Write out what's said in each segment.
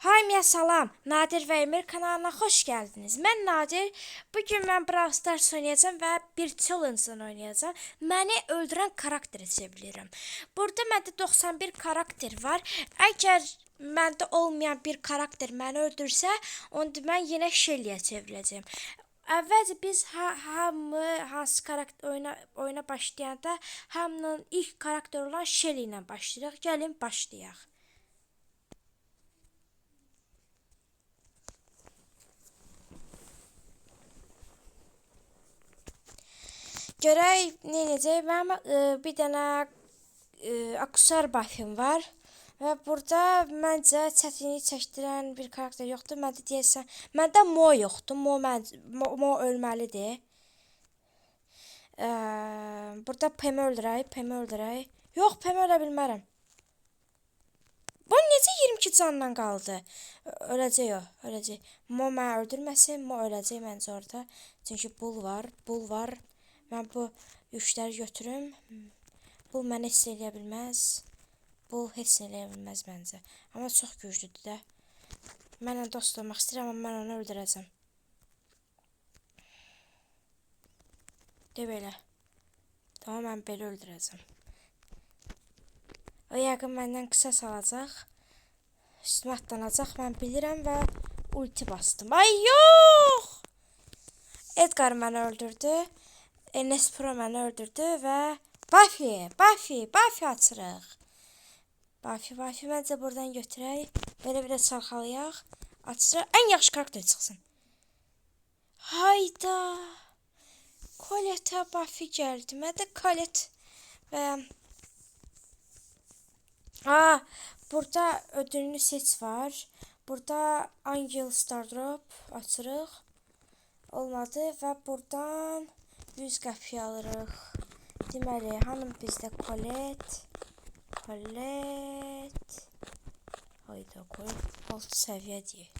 Hamıya salam. Nadir və Emir kanalına xoş gəldiniz. Mən Nadir. Bugün mən Brawl Stars oynayacağam və bir challenge oynayacağam. Məni öldürən karakteri çevrilirəm. Burada məndə 91 karakter var. Əgər məndə olmayan bir karakter məni öldürsə, onda mən yenə Shelly'yə çevriləcəm. Əvvəlcə biz hamı hansı karakter oyuna başlayanda hamının ilk karakter olan Shelly ilə başlayırıq. Gəlin başlayaq. Görək nə edəcək. Mənim bir dənə akusar buffim var. Və burada məncə çətinlik çəkdirən bir karakter yoxdur. Məndə deyəsən, məndə Mo yoxdur. Mo ölməlidir. Burada Pem'i öldürək. Yox, Pem'i ölə bilmərəm. Bu necə 22 canla qaldı? Öləcək o, öləcək. Mo məni öldürməsin, Mo öləcək məncə orada. Çünki bul var. Mən bu yükləri götürüm. Bu mənə heç eləyə bilməz. Bu heç eləyə bilməz məncə. Amma çox güclüdür də. Mənlə dost olmaq istəyirəm, amma mən onu öldürəcəm. De belə. Tamam, mən belə öldürəcəm. O yəqin məndən qisas alacaq. Üstümə atlanacaq, mən bilirəm və ulti bastım. Ay yox! Edgar məni öldürdü. Enes Pro məni öldürdü və Buffy açırıq. Buffy məncə buradan götürək. Belə bir də çalxalayaq. Açırıq. Ən yaxşı karakter çıxsın. Hayda. Coletə Buffy gəldi. Məndə Colet və burada ödülünü seç var. Burada Angel Stardrop açırıq. Olmadı və buradan 100 qəpiyə alırıq. Deməli, hanım bizdə Colet. Hayda, Colet 6 səviyyə deyək.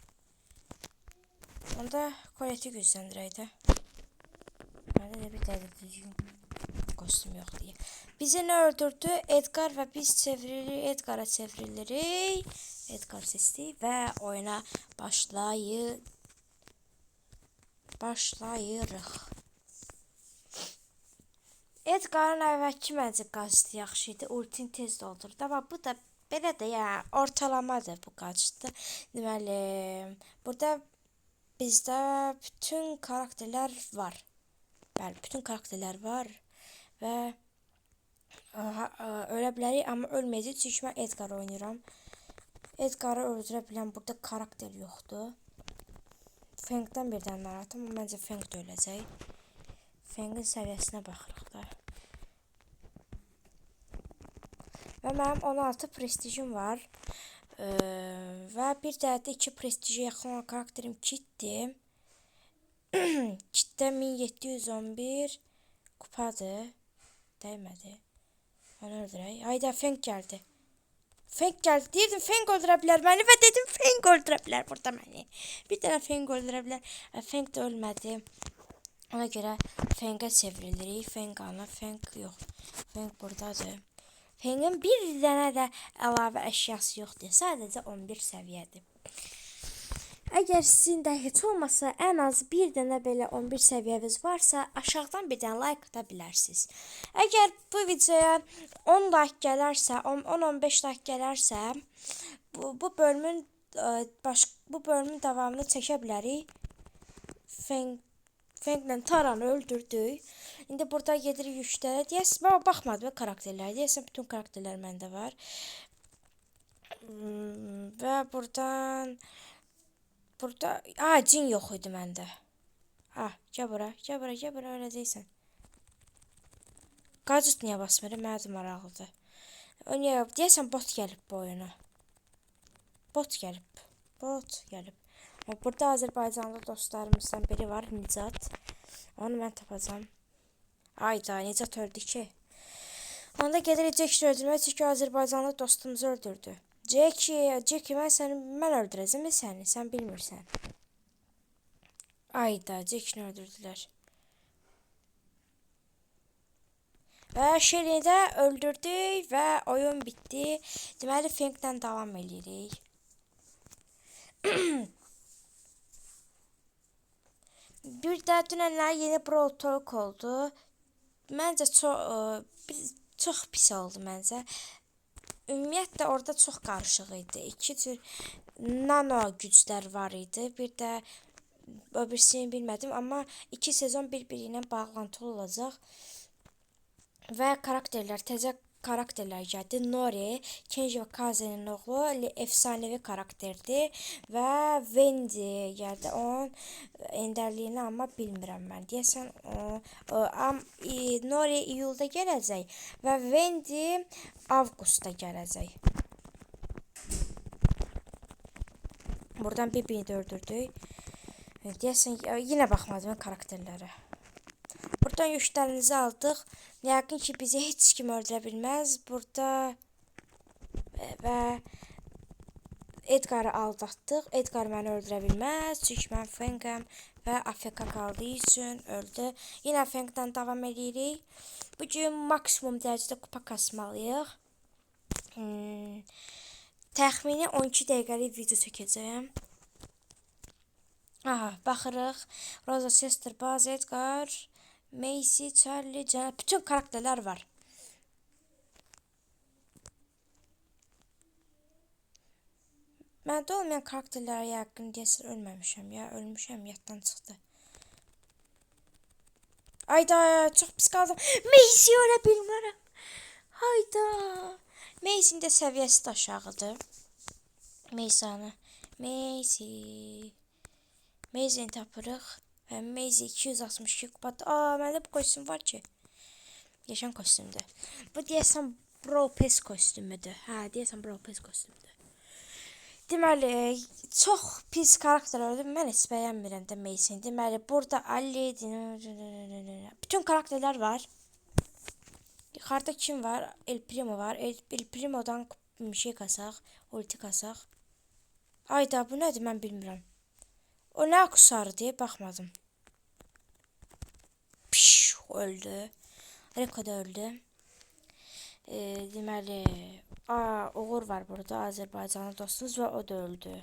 Onda Colet'i gücləndirək də. Məndə də bir dədə düzgün kostüm yox deyə. Bizi nə öldürdü? Edgar və biz çevrilirik. Edgar'a çevrilirik. Edgar seçdik və oyuna başlayırıq. Edgar'ın əvvəlki məncə qaçdı yaxşı idi. Ultin tez doldurdu. Amma bu da belə də yəni ortalamadır bu qaçdı. Deməli, burada bizdə bütün karakterlər var. Bəli, bütün karakterlər var və ölə bilərik, amma ölməyəcək. Çünki mən Edgar oynayıram. Edgar'ı öldürə bilən burada karakter yoxdur. Feng'dən birdən narahatım, amma məncə Feng də öləcək. Feng'in səviyyəsinə baxırıq da. Və mənim 16 prestijim var. Və bir dənə də 2 prestijə yaxın olan karakterim Kitdir. Kitdə 1711 kupadır. Dəymədi. Onu öldürək. Hayda, Feng gəldi. Deyirdim Feng öldürə bilər məni və dedim Feng öldürə bilər burada məni. Bir dənə Feng öldürə bilər. Feng də ölmədi. Ona görə Feng'ə çevrilirik. Feng yox. Feng buradadır. Feng'in bir dənə də əlavə əşyası yoxdur. Sadəcə 11 səviyyədir. Əgər sizin də heç olmasa ən az bir dənə belə 11 səviyyəniz varsa, aşağıdan bir dənə like ata bilərsiniz. Əgər bu videoya 10 like gələrsə, 10-15 like gələrsə, bu bölümün davamını çəkə bilərik. Feng'lə Taranı öldürdük. İndi burada gedirik yüklərə. Deyəsən, mən baxmadım karakterlərə. Deyəsən, bütün karakterlər məndə var. Və burada cin yox idi məndə. Gəl bura, öləcəksən. Qacıt niyə basmırım? Mənə də maraqlıdır. O niyə? Deyəsən, bot gəlib bu oyuna. Bot gəlib. Burada Azərbaycanlı dostlarımızdan biri var, Nicat. Onu mən tapacağam. Ayda, Nicat öldü ki. Onda gedirik Jack'i öldürmək, çünki Azərbaycanlı dostumuzu öldürdü. Jack'i mən öldürəcəm səni, sən bilmirsən. Ayda, Jack'i öldürdülər. Və Shelly'i də öldürdük və oyun bitdi. Deməli, Feng'lə davam edirik. Bir də dünənlər yeni Brawl Talk oldu. Məncə çox pis oldu məncə. Ümumiyyətlə orada çox qarışıq idi. İki cür nano güclər var idi. Bir də o birisini bilmədim, amma 2 sezon bir-biri ilə bağlantılı olacaq. Və təzə karakterlər gəldi. Nori, Kenji və Kaze'nin oğlu efsanevi karakterdir və Wendy gəldi. Onun endərliyini amma bilmirəm mən. Deyəsən Nori iyulda gələcək və Wendy avqustda gələcək. Buradan bir-birini də öldürdük. Deyəsən yenə baxmadım karakterlərə. Buradan yüklərimizi aldıq. Yəqin ki bizi heç kim öldürə bilməz. Burada və Edgar'ı aldatdıq. Edgar məni öldürə bilməz. Çünki mən Fengəm və AFK qaldığı üçün öldü. Yenə Fengdən davam edirik. Bugün maksimum dərəcədə kupa kasmalıyıq. Təxmini 12 dəqiqəlik video çəkəcəyəm. Aha, baxırıq. Rosa, Chester, Buzz, Edgar, Macy, Charlie, Janet, bütün karakterlər var. Məndə olmayan karakterlərə yəqin deyəsən ölməmişəm ya, ölmüşəm, yaddan çıxdı. Ayda, çox pis qaldım. Macy ölə bilmərəm. Hayda. Macy'nin də səviyyəsi də aşağıdır. Macy'ni tapırıq. Və Macy 262 kupadır. Məndə bu kostyum var ki. Yaşan kostyumdur. Bu deyəsən Brawl Pass kostyumudur. Hə, deyəsən Brawl Pass kostyumudur. Deməli, çox pis karakterlərdir. Mən heç bəyənmirəm də Macy'ni. Deməli, burada Ali, bütün karakterlər var. Yuxarıda kim var? El Primo var. El Primo'dan bir şey kasaq, ulti kasaq. Ayda, bu nədir mən bilmirəm. O nə akusarı deyə baxmadım. Piş, öldü. Reko da öldü. Deməli, Uğur var burada, Azərbaycanlı dostumuz və o da öldü.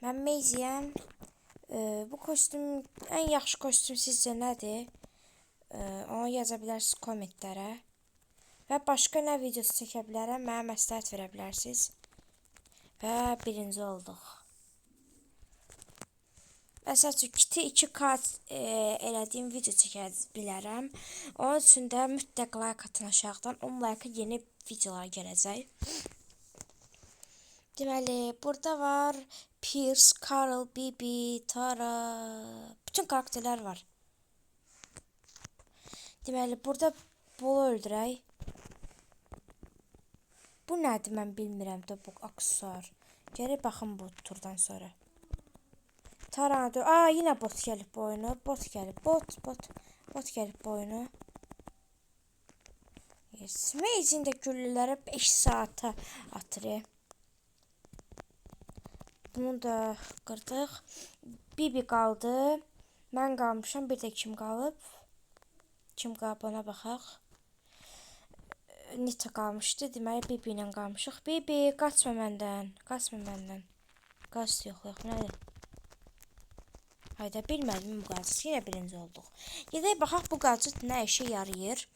Mən Macy'yəm. Bu kostyum, ən yaxşı kostyum sizcə nədir? Onu yaza bilərsiniz kommentlərə. Və başqa nə videosu çəkə bilərəm, mənə məsləhət verə bilərsiniz. Və birinci olduq. Məsəl üçün, kiti 2K elədiyim video çəkə bilərəm. Onun üçün də mütləq like atın aşağıdan. 10 like yeni videolar gələcək. Deməli, burada var Pierce, Carl, Bibi, Tara, bütün karakterlər var. Deməli, burada Bolu öldürək. Bu nədir mən bilmirəm də bu aksessuar. Gəlib baxın bu turdan sonra. Taranı yenə bot gəlib bu oyunu. Bot gəlib. Bot gəlib bu oyunu. Macy'nin də güllələri 5 saata atır. Bunu da qırdıq. Bibi qaldı. Mən qalmışam. Bir də kim qalıb? Kim qalıb ona baxaq. Nita qalmışdı. Deməli Bibi ilə qalmışıq. Bibi, qaçma məndən. Qaçma məndən. Qaç yox, nədir? Hayda, bilmədim bu gadget. Yenə birinci olduq. Gedək baxaq bu gadget nə işə yarayır.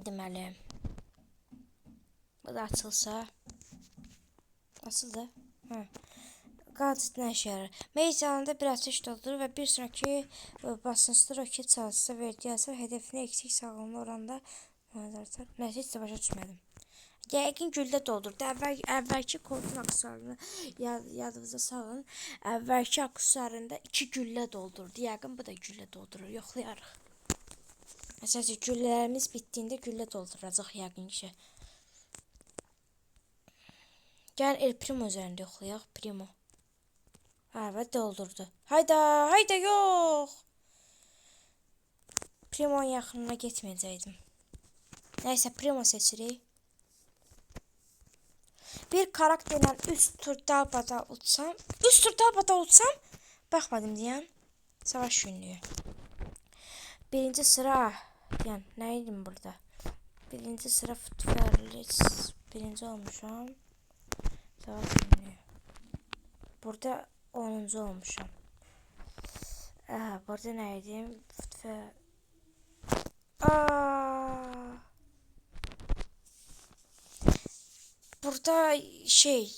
Deməli. Bu da açılsa. Açıldı. Gadget nə işə yarayır. Macy yanında bir ateş doldurur və bir sonraki basınçlı roket çalışsa verdiyi hasar hədəfinə eksik sağlamlığı oranda nəysə heç də başa düşmədim. Yəqin güllə doldurdu. Əvvəlki kodun aksesuarını yadınıza salın. Əvvəlki aksesuarında 2 güllə doldurdu. Yəqin bu da güllə doldurur. Yoxlayarıq. Məsələn, güllələrimiz bitdiyində güllə dolduracaq yəqin ki. Gəl El Primo üzərində yoxlayaq. Primo. Və doldurdu. Hayda, yox. Primo'nun yaxınına getməyəcəkdim. Nəysə, Primo seçirik. Bir karakterlə 3 tur dalbadal utsam. 3 tur dalbadal utsam. Baxmadım deyən. Savaş günlüyü. Birinci sıra. Yəni, nə edim burada? Birinci sıra futbolist. Birinci olmuşam. Savaş günlüğü. Burada 10-cu olmuşam. Burada neydim? Futbol. Burada şey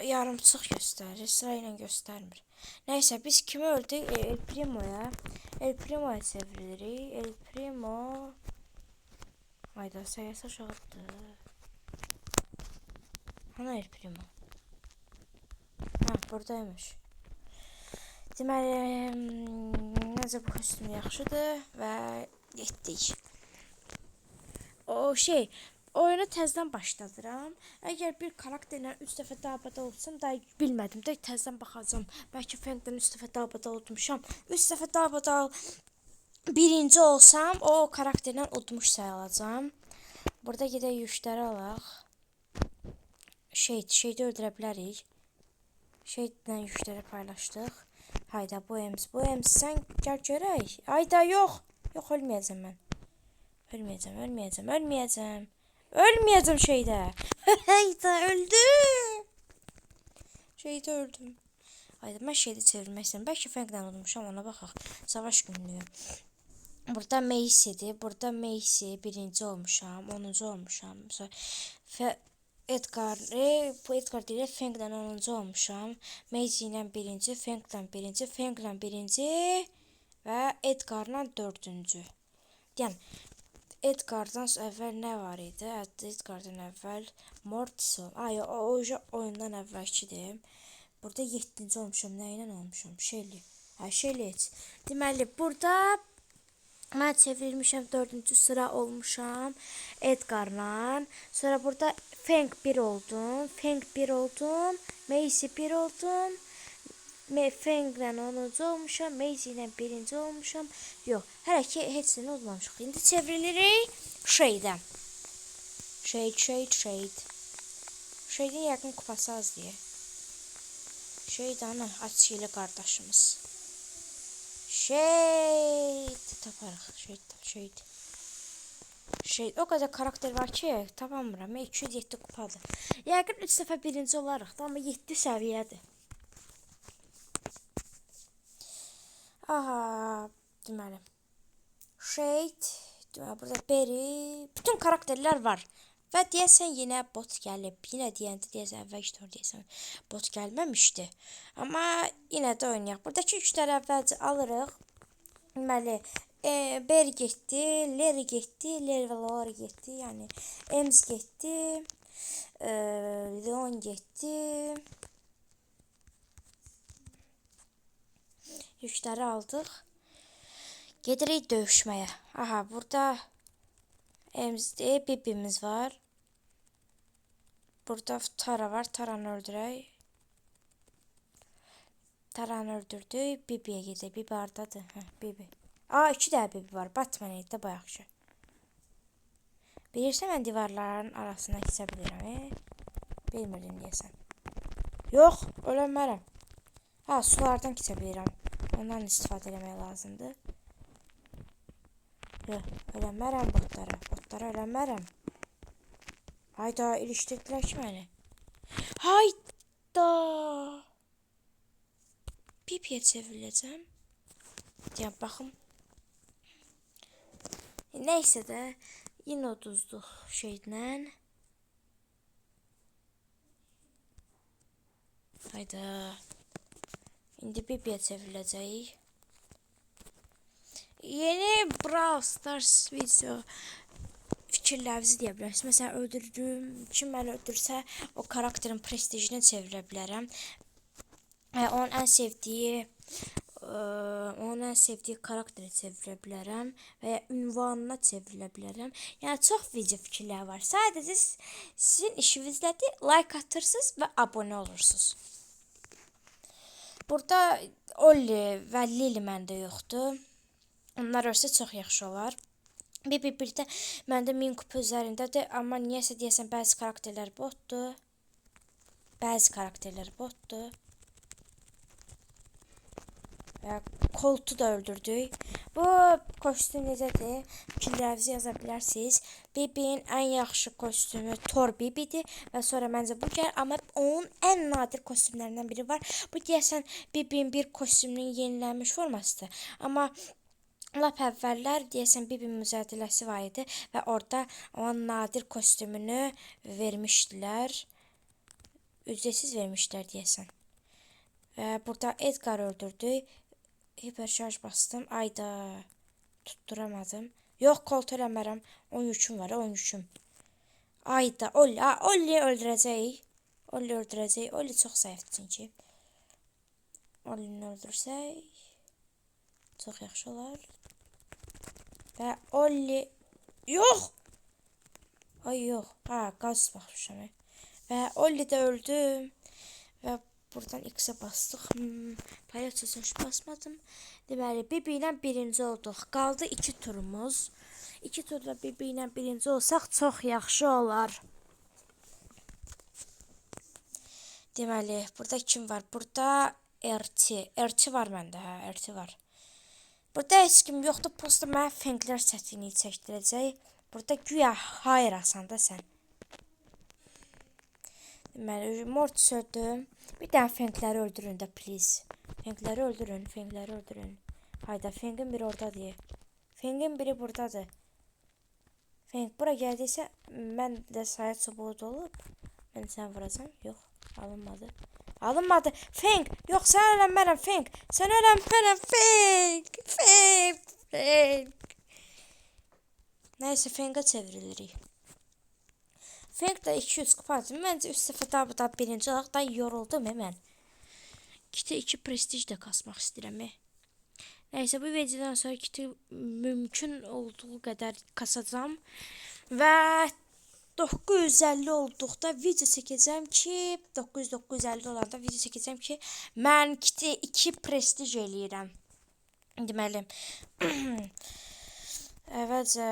yarımçıq göstərir, sırayla göstərmir. Nəysə biz kimi öldük? El Primo'ya. El Primo'ya çeviririk. El Primo. Hayda sayısı aşağıdır. Hani El Primo? Ha, buradaymış. Deməli, necə bu kostyum yaxşıdır və getdik. O şey, oyunu təzədən başladıram. Əgər bir karakterlə 3 dəfə daha abada olsam da bilmədim də təzədən baxacağam. Bəlkə Fengdən 3 dəfə daha abada olmuşam. 3 dəfə daha abada birinci olsam o karakterlə udmuş sayılacağam. Burada gedək yükləri alaq. Şeydə öldürə bilərik. Şeylə yükləri paylaşdıq. Hayda bu ems sən gəl görək. Hayda yox. Yox ölməyəcəm mən. Ölməyəcəm şeydə. Hayda öldüm. Şeydə öldüm. Hayda mən şeydə çevirmək istəyirəm. Bəlkə Fengdən olmuşam ona baxaq. Savaş günlüyü. Burada Macy'dir. Burada Macy birinci olmuşam. 10-cu olmuşam. Bu Edgar deyil. Fengdən 10-cu olmuşam. Macy ilə birinci. Fengdən birinci. Fenglə birinci. Və Edgarla 4-cü. Yəni Edgar'dan əvvəl nə var idi? Edgar'dan əvvəl Mortis. Ay, o oyundan əvvəlkidir. Burada 7-ci olmuşam. Nə ilə olmuşam? Shelly. Shelly. Deməli, burada mən çevrilmişəm 4-cü sıra olmuşam Edgar'la. Sonra burada Feng 1 oldum. Macy 1 oldum. Fenglə 10-cu olmuşam, Macy ilə 1-ci olmuşam. Yox, hələ ki heç nə olmamışıq. İndi çevrilirik şeydə. Şeydin yəqin kupası az deyə. Şeydən Açili qardaşımız. Taparıq. O qədər karakter var ki, tapamıram. 207 kupadır. Yəqin 3 dəfə birinci olarıq da, amma 7 səviyyədir. Aha, deməli. Deməli, burada Berry. Bütün karakterlər var. Və deyəsən yenə bot gəlib. Yenə deyəndə deyəsən əvvəlki deyəsən bot gəlməmişdi. Amma yenə də oynayaq. Buradakı yükləri əvvəlcə alırıq. Deməli, Berry getdi, Larry getdi, Larry getdi. Yəni Ems getdi, Leon getdi. Yükləri aldıq. Gedirik döyüşməyə. Aha, burada Ems'de Bibi'miz var. Burada Tara var. Tara'nı öldürək. Tara'nı öldürdük. Bibi'yə gedək. Bibi hardadır? Bibi. 2 də Bibi var. Batman eddə bayaqçı. Bilirsən mən divarların arasına keçə bilirəm. Bilmirdim deyəsən. Yox, ölənmərəm. Sulardan keçə bilirəm. Ondan istifadə eləmək lazımdır. Yox, ölənmərəm botlara. Botlara ölənmərəm. Hayda, ilişdirdilər ki məni. Hayda. Bibi'yə çevriləcəm. Deyəm, baxım. Neysə də, yenə uduzduq şeydən. Hayda. İndi Bibi'yə çevriləcəyik. Yeni Brawl Stars video fikirlərinizi deyə bilərsiniz. Məsələn, öldürdüyüm, kim məni öldürsə, o karakterin prestijini çevirə bilərəm. Onun ən sevdiyi karakteri çevirə bilərəm və ya ünvanına çevrilə bilərəm. Yəni çox video fikirləri var. Sadəcə sizin işinizdədir, like atırsınız və abunə olursunuz. Burada Olli və Lili məndə yoxdur. Onlar ölsə çox yaxşı olar. Bir də məndə 1000 kupa üzərindədir, amma niyəsə deyəsən bəzi karakterlər botdur. Və Colt'u da öldürdük. Bu kostyum necədir? Fikirlərinizi yaza bilərsiniz. Bibinin ən yaxşı kostyumu Thor Bibidir və sonra məncə bu gəlir, amma onun ən nadir kostyumlarından biri var. Bu deyəsən Bibinin bir kostyumunun yenilənmiş formasıdır. Amma lap əvvəllər deyəsən Bibinin müzədiləsi var idi və orada onun nadir kostyumunu vermişdilər. Ücretsiz vermişlər deyəsən. Və burada Edgar öldürdük. Hiperşarj bastım. Ayda tutturamadım. Yox, Colt eləmərəm. 13'üm var, 13'üm. Ayda Olli öldürəcəyik. Olli öldürəcəyik. Olli çox zəifdir çünki. Ollini öldürsək çox yaxşı olar. Və Olli yox. Ay yox. Ha, qaz baxmışam. Və Olli də öldü. Və buradan X'e bastıq. Palyaço saç basmadım. Deməli, Bibi ilə birinci olduq. Qaldı 2 turumuz. 2 turda Bibi ilə birinci olsaq çox yaxşı olar. Deməli, burada kim var? Burada Erti. Erti var məndə, hə, Erti var. Burada heç kim yoxdur. Prosta mənə fenglər çətinliyi çəkdirəcək. Burada güya hayır asanda sən. Deməli, Mortis öldüm. Bir dənə fengləri öldürün də, please. Fengləri öldürün, fengləri öldürün. Hayda, fengin biri oradadır. Fengin biri buradadır. Feng bura gəldiysə, mən də sayı çubuğu olub. Mən sən vuracam. Yox, alınmadı. Alınmadı. Feng, yox, sən ölənmərəm, Feng. Sən ölənmərəm, Feng. Feng. Nəysə, Fengə çevrilirik. Feng də 200 kupadır. Məncə 3 dəfə daha birinci olaq da yoruldum mən. 2 prestij də kasmaq istəyirəm. Nəysə, bu videodan sonra kiti mümkün olduğu qədər kasacağım. Və 950 olduqda video çəkəcəm ki, 950 olanda video çəkəcəm ki, mən kiti 2 prestij eləyirəm. Deməli, əvvəlcə,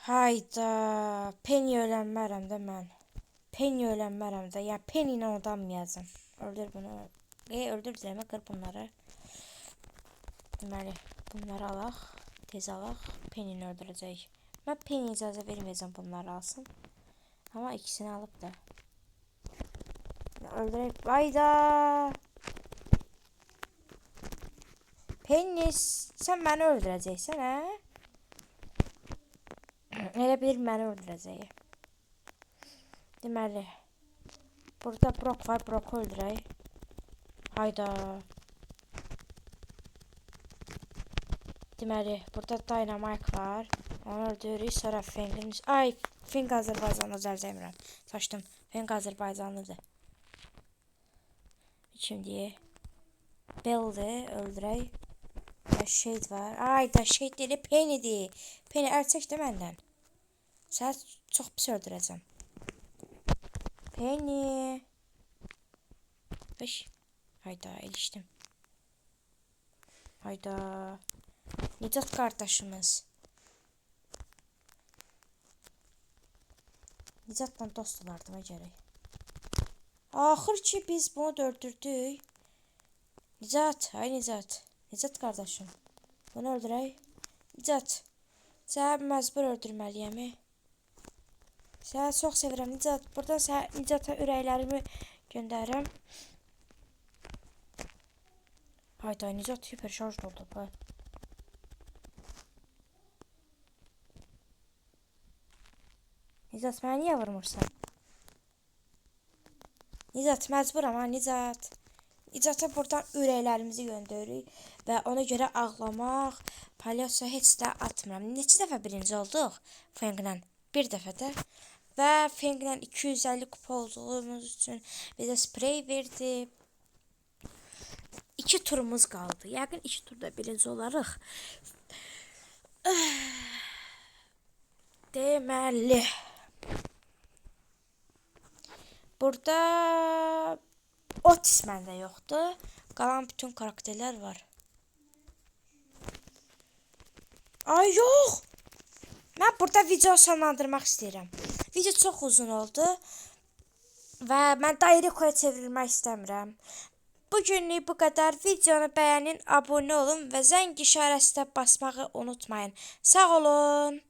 hayda, Penny ölənmərəm də mən. Penny ölənmərəm də, yəni Penny ilə odanmayacam. Öldür bunu. Öldür deyəmə, qır bunları. Deməli, bunları alaq, tez alaq, Penny-ni öldürəcək. Mən Penny icazə verməyəcəm bunları alsın. Amma ikisini alıp da. Öldürək. Ayda! Penny, sən məni öldürəcəksən, hə? Elə bilir məni öldürəcək. Deməli, burada Brock var, Brock'u öldürək. Hayda. Deməli, burada Dynamite var. Onu öldürürük, sonra Feng'in... Ay, Feng Azərbaycanlı zərzəmirəm. Saçdım, Feng Azərbaycanlıdır. Kimdir? Bell'dir, öldürək. Shade var. Ayda, Shade deyil, Penny'dir. Penny, ərçək də məndən. Səni çox pis öldürəcəm. Penny. Beş. Hayda, ilişdim. Hayda. Nicat qardaşımız. Nicatla dost olardım gərək. Axır ki biz bunu da öldürdük. Nicat, ay Nicat. Nicat qardaşım. Bunu öldürək. Nicat. Səni məcbur öldürməliyəm. Səni çox sevirəm Nicat. Buradan Nicata ürəklərimi göndərirəm. Hayda, Nicat hiper şarj oldu. Nicat, mənə niyə vurmursan? Nicat, məcburam ha, Nicat. Nicata buradan ürəklərimizi göndəririk və ona görə ağlamaq, palyaço heç də atmıram. Neçə dəfə birinci olduq Fenglə? Bir dəfə də. Və Fenglə 250 kupa olduğumuz üçün bizə sprey verdi. 2 turumuz qaldı. Yəqin 2 turda birinci olarıq. Deməli. Burada Otis məndə yoxdur. Qalan bütün karakterlər var. Ay yox. Mən burada video sonlandırmaq istəyirəm. Video çox uzun oldu. Və mən Dairiko'ya çevrilmək istəmirəm. Bugünlük bu kadar. Videonu bəyənin, abunə olun və zəng işarəsinə basmağı unutmayın. Sağ olun.